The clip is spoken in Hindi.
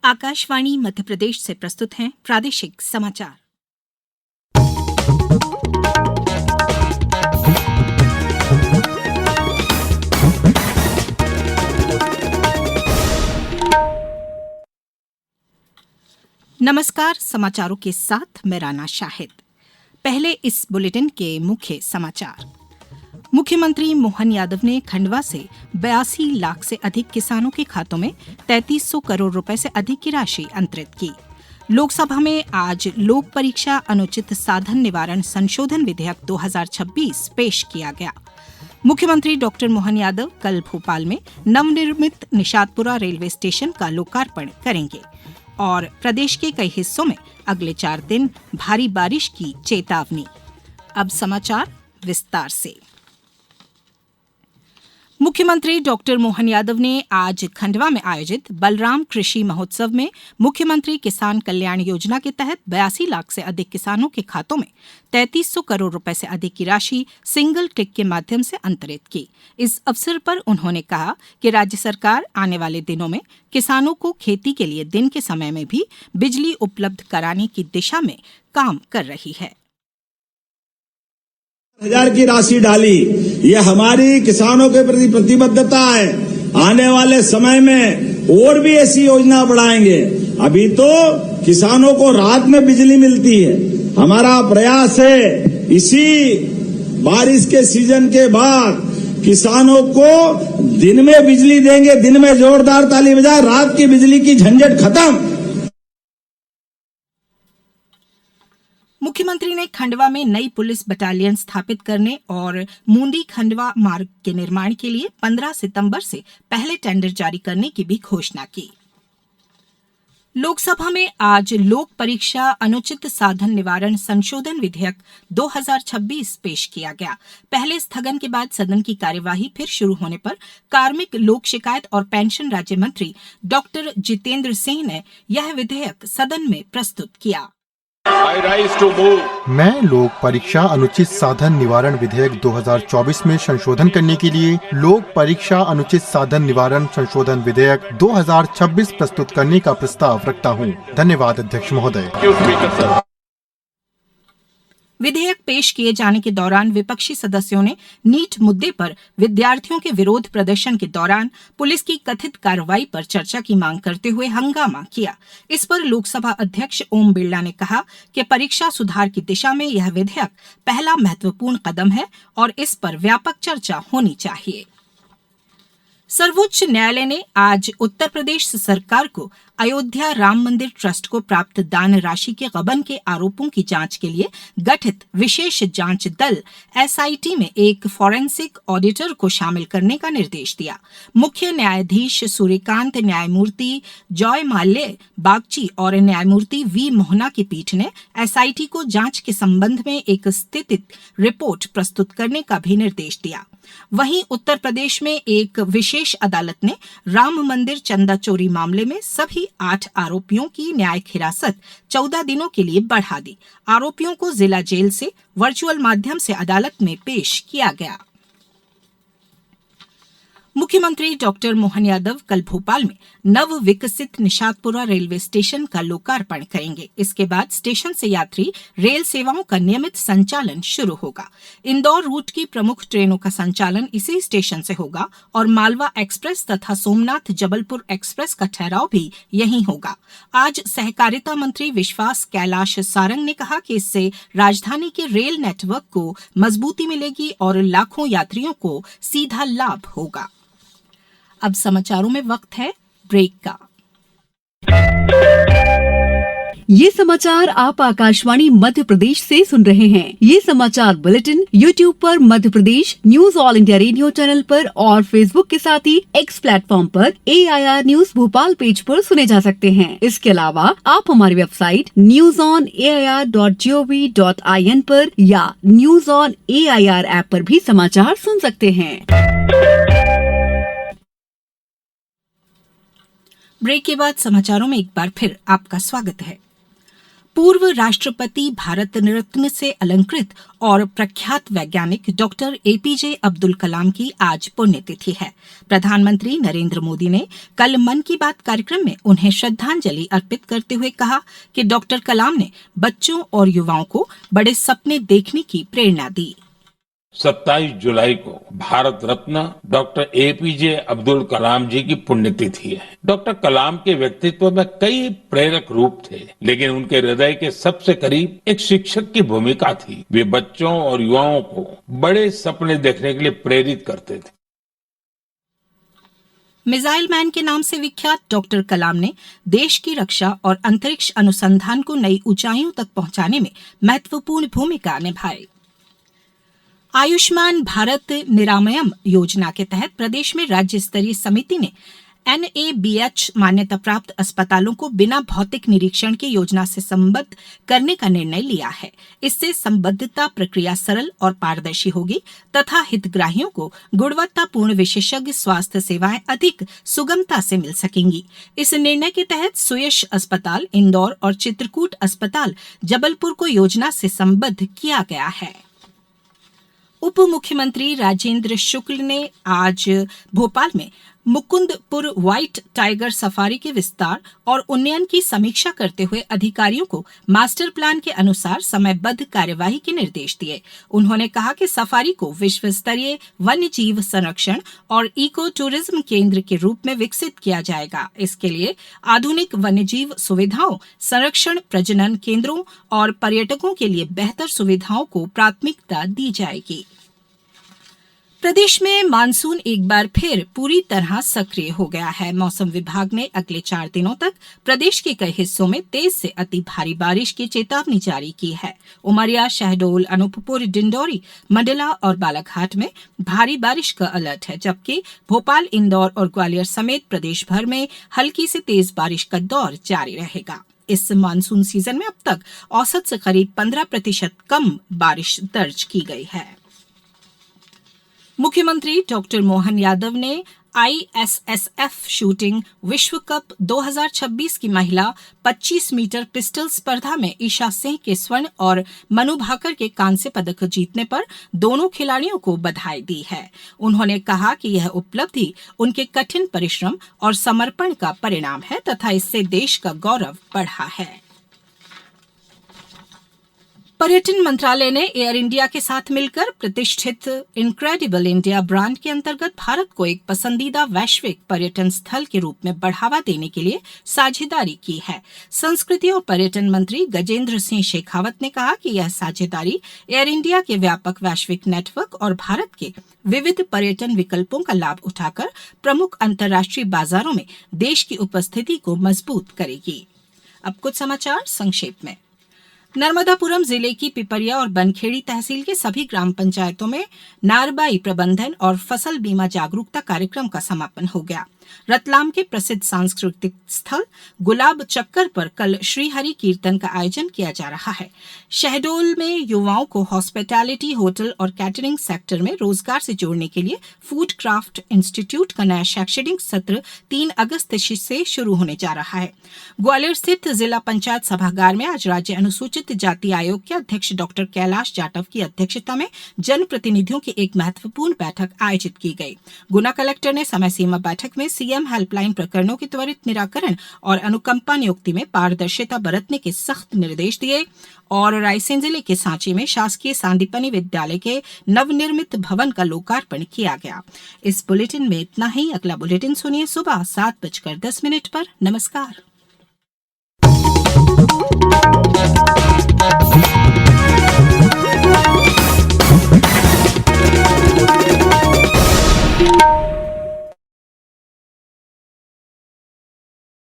आकाशवाणी मध्य प्रदेश से प्रस्तुत हैं प्रादेशिक समाचार। नमस्कार, समाचारों के साथ मैं राना शाहिद। पहले इस बुलेटिन के मुख्य समाचार। मुख्यमंत्री मोहन यादव ने खंडवा से 82 लाख से अधिक किसानों के खातों में 3300 करोड़ रुपए से अधिक की राशि अंतरित की। लोकसभा में आज लोक परीक्षा अनुचित साधन निवारण संशोधन विधेयक 2026 पेश किया गया। मुख्यमंत्री डॉक्टर मोहन यादव कल भोपाल में नवनिर्मित निशातपुरा रेलवे स्टेशन का लोकार्पण करेंगे और प्रदेश के कई हिस्सों में अगले 4 दिन भारी बारिश की चेतावनी। अब समाचार विस्तार से। मुख्यमंत्री डॉक्टर मोहन यादव ने आज खंडवा में आयोजित बलराम कृषि महोत्सव में मुख्यमंत्री किसान कल्याण योजना के तहत 82 लाख से अधिक किसानों के खातों में 3300 करोड़ रुपए से अधिक की राशि सिंगल क्लिक के माध्यम से अंतरित की। इस अवसर पर उन्होंने कहा कि राज्य सरकार आने वाले दिनों में किसानों को खेती के लिए दिन के समय में भी बिजली उपलब्ध कराने की दिशा में काम कर रही है। 1000 की राशि डाली, ये हमारी किसानों के प्रति प्रतिबद्धता है। आने वाले समय में और भी ऐसी योजना बढ़ाएंगे। अभी तो किसानों को रात में बिजली मिलती है। हमारा प्रयास है इसी बारिश के सीजन के बाद किसानों को दिन में बिजली देंगे। दिन में जोरदार ताली बजाए, रात की बिजली की झंझट खत्म। मुख्यमंत्री ने खंडवा में नई पुलिस बटालियन स्थापित करने और मूंदी खंडवा मार्ग के निर्माण के लिए 15 सितंबर से पहले टेंडर जारी करने की भी घोषणा की। लोकसभा में आज लोक परीक्षा अनुचित साधन निवारण संशोधन विधेयक 2026 पेश किया गया। पहले स्थगन के बाद सदन की कार्यवाही फिर शुरू होने पर कार्मिक, लोक शिकायत और पेंशन राज्य मंत्री डॉक्टर जितेंद्र सिंह ने यह विधेयक सदन में प्रस्तुत किया। मैं लोक परीक्षा अनुचित साधन निवारण विधेयक 2024 में संशोधन करने के लिए लोक परीक्षा अनुचित साधन निवारण संशोधन विधेयक 2026 प्रस्तुत करने का प्रस्ताव रखता हूं। धन्यवाद अध्यक्ष महोदय। विधेयक पेश किए जाने के दौरान विपक्षी सदस्यों ने नीट मुद्दे पर विद्यार्थियों के विरोध प्रदर्शन के दौरान पुलिस की कथित कार्रवाई पर चर्चा की मांग करते हुए हंगामा किया। इस पर लोकसभा अध्यक्ष ओम बिरला ने कहा कि परीक्षा सुधार की दिशा में यह विधेयक पहला महत्वपूर्ण कदम है और इस पर व्यापक चर्चा होनी चाहिए। सर्वोच्च न्यायालय ने आज उत्तर प्रदेश सरकार को अयोध्या राम मंदिर ट्रस्ट को प्राप्त दान राशि के गबन के आरोपों की जांच के लिए गठित विशेष जांच दल एसआईटी में एक फॉरेंसिक ऑडिटर को शामिल करने का निर्देश दिया। मुख्य न्यायाधीश सूर्यकांत, न्यायमूर्ति जॉय माल्य बागची और न्यायमूर्ति वी मोहना की पीठ ने एसआईटी को जांच के संबंध में एक स्थिति रिपोर्ट प्रस्तुत करने का भी निर्देश दिया। वहीं उत्तर प्रदेश में एक विशेष अदालत ने राम मंदिर चंदा चोरी मामले में सभी 8 आरोपियों की न्यायिक हिरासत 14 दिनों के लिए बढ़ा दी। आरोपियों को जिला जेल से वर्चुअल माध्यम से अदालत में पेश किया गया। मुख्यमंत्री डॉक्टर मोहन यादव कल भोपाल में नव विकसित निशातपुरा रेलवे स्टेशन का लोकार्पण करेंगे। इसके बाद स्टेशन से यात्री रेल सेवाओं का नियमित संचालन शुरू होगा। इंदौर रूट की प्रमुख ट्रेनों का संचालन इसी स्टेशन से होगा और मालवा एक्सप्रेस तथा सोमनाथ जबलपुर एक्सप्रेस का ठहराव भी यहीं होगा। आज सहकारिता मंत्री विश्वास कैलाश सारंग ने कहा कि इससे राजधानी के रेल नेटवर्क को मजबूती मिलेगी और लाखों यात्रियों को सीधा लाभ होगा। अब समाचारों में वक्त है ब्रेक का। ये समाचार आप आकाशवाणी मध्य प्रदेश से सुन रहे हैं। ये समाचार बुलेटिन YouTube पर Madhya Pradesh news all India radio channel पर और Facebook के साथ ही X प्लेटफॉर्म पर AIR न्यूज भोपाल पेज पर सुने जा सकते हैं। इसके अलावा आप हमारी वेबसाइट newsonair.gov.in पर या न्यूज ऑन AIR ऐप पर भी समाचार सुन सकते हैं। ब्रेक के बाद समाचारों में एक बार फिर आपका स्वागत है। पूर्व राष्ट्रपति भारत रत्न से अलंकृत और प्रख्यात वैज्ञानिक डॉक्टर एपीजे अब्दुल कलाम की आज पुण्यतिथि है। प्रधानमंत्री नरेंद्र मोदी ने कल मन की बात कार्यक्रम में उन्हें श्रद्धांजलि अर्पित करते हुए कहा कि डॉक्टर कलाम ने बच्चों और युवाओं को बड़े सपने देखने की प्रेरणा दी। 27 जुलाई को भारत रत्न डॉक्टर एपीजे अब्दुल कलाम जी की पुण्यतिथि है। डॉक्टर कलाम के व्यक्तित्व में कई प्रेरक रूप थे, लेकिन उनके हृदय के सबसे करीब एक शिक्षक की भूमिका थी। वे बच्चों और युवाओं को बड़े सपने देखने के लिए प्रेरित करते थे। मिसाइल मैन के नाम से विख्यात डॉक्टर कलाम ने देश की रक्षा और अंतरिक्ष अनुसंधान को नई ऊंचाइयों तक पहुंचाने में महत्वपूर्ण भूमिका निभाई। आयुष्मान भारत निरामयम योजना के तहत प्रदेश में राज्य स्तरीय समिति ने NABH मान्यता प्राप्त अस्पतालों को बिना भौतिक निरीक्षण की योजना से संबद्ध करने का निर्णय लिया है। इससे संबद्धता प्रक्रिया सरल और पारदर्शी होगी तथा हितग्राहियों को गुणवत्तापूर्ण विशेषज्ञ स्वास्थ्य सेवाएं अधिक सुगमता से मिल सकेंगी। इस निर्णय के तहत सुयश अस्पताल इंदौर और चित्रकूट अस्पताल जबलपुर को योजना से संबद्ध किया गया है। उप मुख्यमंत्री राजेंद्र शुक्ल ने आज भोपाल में मुकुंदपुर व्हाइट टाइगर सफारी के विस्तार और उन्नयन की समीक्षा करते हुए अधिकारियों को मास्टर प्लान के अनुसार समयबद्ध कार्यवाही के निर्देश दिए। उन्होंने कहा कि सफारी को विश्व स्तरीय वन्य जीव संरक्षण और इको टूरिज्म केंद्र के रूप में विकसित किया जाएगा। इसके लिए आधुनिक वन्य जीव सुविधाओं, संरक्षण प्रजनन केंद्रों और पर्यटकों के लिए बेहतर सुविधाओं को प्राथमिकता दी जाएगी। प्रदेश में मानसून एक बार फिर पूरी तरह सक्रिय हो गया है। मौसम विभाग ने अगले 4 दिनों तक प्रदेश के कई हिस्सों में तेज से अति भारी बारिश की चेतावनी जारी की है। उमरिया, शहडोल, अनूपपुर, डिंडौरी, मंडला और बालाघाट में भारी बारिश का अलर्ट है, जबकि भोपाल, इंदौर और ग्वालियर समेत प्रदेश भर में हल्की से तेज बारिश का दौर जारी रहेगा। इस मानसून सीजन में अब तक औसत से करीब 15% कम बारिश दर्ज की गई है। मुख्यमंत्री डॉक्टर मोहन यादव ने ISSF शूटिंग विश्व कप 2026 की महिला 25 मीटर पिस्टल स्पर्धा में ईशा सिंह के स्वर्ण और मनु भाकर के कांस्य पदक जीतने पर दोनों खिलाड़ियों को बधाई दी है। उन्होंने कहा कि यह उपलब्धि उनके कठिन परिश्रम और समर्पण का परिणाम है तथा इससे देश का गौरव बढ़ा है। पर्यटन मंत्रालय ने एयर इंडिया के साथ मिलकर प्रतिष्ठित इनक्रेडिबल इंडिया ब्रांड के अंतर्गत भारत को एक पसंदीदा वैश्विक पर्यटन स्थल के रूप में बढ़ावा देने के लिए साझेदारी की है। संस्कृति और पर्यटन मंत्री गजेंद्र सिंह शेखावत ने कहा कि यह साझेदारी एयर इंडिया के व्यापक वैश्विक नेटवर्क और भारत के विविध पर्यटन विकल्पों का लाभ उठाकर प्रमुख अंतर्राष्ट्रीय बाजारों में देश की उपस्थिति को मजबूत करेगी। अब कुछ समाचार संक्षेप में। नर्मदापुरम जिले की पिपरिया और बनखेड़ी तहसील के सभी ग्राम पंचायतों में नारबाई प्रबंधन और फसल बीमा जागरूकता कार्यक्रम का समापन हो गया। रतलाम के प्रसिद्ध सांस्कृतिक स्थल गुलाब चक्कर पर कल श्रीहरि कीर्तन का आयोजन किया जा रहा है। शहडोल में युवाओं को हॉस्पिटैलिटी, होटल और कैटरिंग सेक्टर में रोजगार से जोड़ने के लिए फूड क्राफ्ट इंस्टीट्यूट का नया शैक्षणिक सत्र 3 अगस्त से शुरू होने जा रहा है। ग्वालियर स्थित जिला पंचायत सभागार में आज राज्य अनुसूचित जाति आयोग के अध्यक्ष डॉक्टर कैलाश जाटव की अध्यक्षता में जनप्रतिनिधियों की एक महत्वपूर्ण बैठक आयोजित की गई। गुना कलेक्टर ने समय सीमा बैठक में सीएम हेल्पलाइन प्रकरणों के त्वरित निराकरण और अनुकंपा नियुक्ति में पारदर्शिता बरतने के सख्त निर्देश दिए और रायसेन जिले के सांची में शासकीय सांदीपनि विद्यालय के नवनिर्मित भवन का लोकार्पण किया गया। इस बुलेटिन में इतना ही। अगला बुलेटिन सुनिए सुबह 7:10 पर। नमस्कार।